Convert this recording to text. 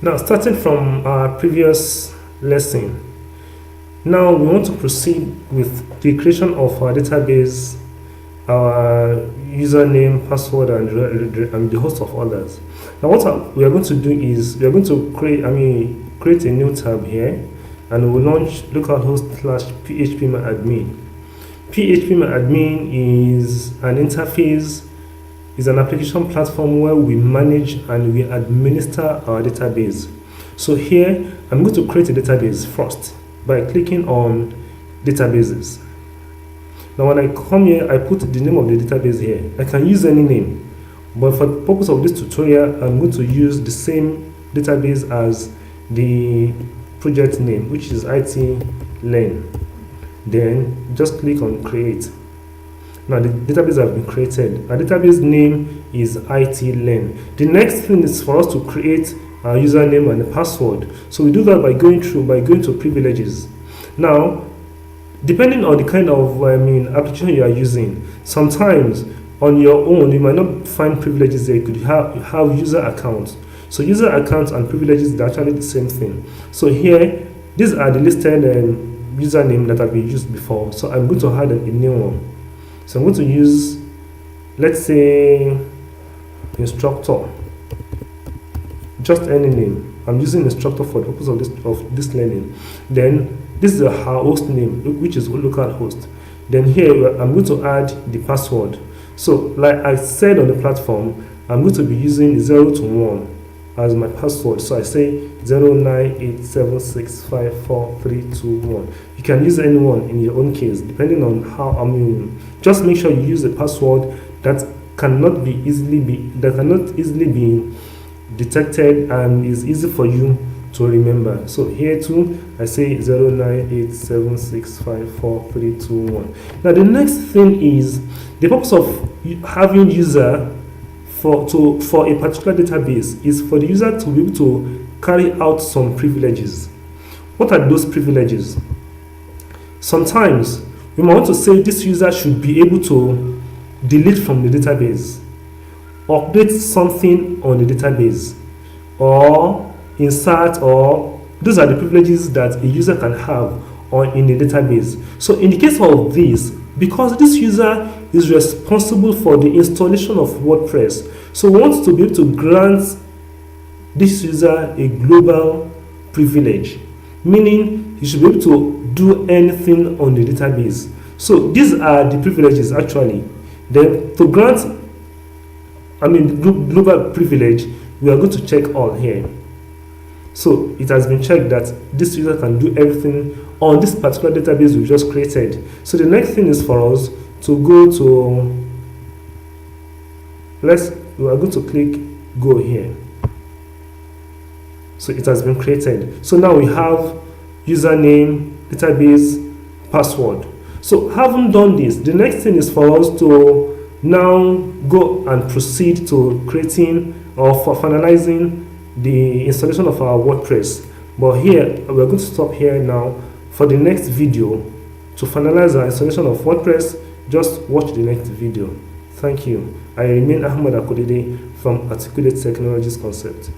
Now, starting from our previous lesson, now we want to proceed with the creation of our database, our username, password, and the host of others. Now, we are going to do is we are going to create a new tab here, and we'll launch localhost/phpMyAdmin. phpMyAdmin is an interface, is an application platform where we manage and we administer our database. So here, I'm going to create a database first by clicking on databases. Now when I come here, I put the name of the database here. I can use any name, but for the purpose of this tutorial, I'm going to use the same database as the project name, which is IT Learn. Then just click on create. Now the database has been created. Our database name is IT Learn. The next thing is for us to create our username and the password. So we do that by going to privileges. Now, depending on the kind of application you are using, sometimes on your own you might not find privileges there. You could have user accounts. So user accounts and privileges are actually the same thing. So here, these are the listed username that have been used before. So I'm going to add a new one. So I'm going to use, let's say, instructor. Just any name. I'm using instructor for the purpose of this learning. Then this is our host name, which is localhost. Then here I'm going to add the password. So like I said on the platform, I'm going to be using 0 to 1 as my password. So I say 0987654321. You can use anyone in your own case, depending on how. Just make sure you use a password that cannot easily be detected and is easy for you to remember. So here too, I say 0987654321. Now the next thing is the purpose of having user for a particular database is for the user to be able to carry out some privileges. What are those privileges? Sometimes we might want to say this user should be able to delete from the database, update something on the database, or insert, or those are the privileges that a user can have in a database. So in the case of this, because this user is responsible for the installation of WordPress, so we want to be able to grant this user a global privilege, meaning he should be able to do anything on the database. So these are the privileges actually. Then to grant global privilege, we are going to check all here. So it has been checked that this user can do everything on this particular database we just created. So the next thing is for us to go to, we are going to click go here. So it has been created. So now we have username, database, password. So having done this, the next thing is for us to now go and proceed to creating or for finalizing the installation of our WordPress. But here we're going to stop here now. For the next video, to finalize our installation of WordPress, just watch the next video. Thank you. I remain Ahmed Akodede from Articulate Technologies Concept.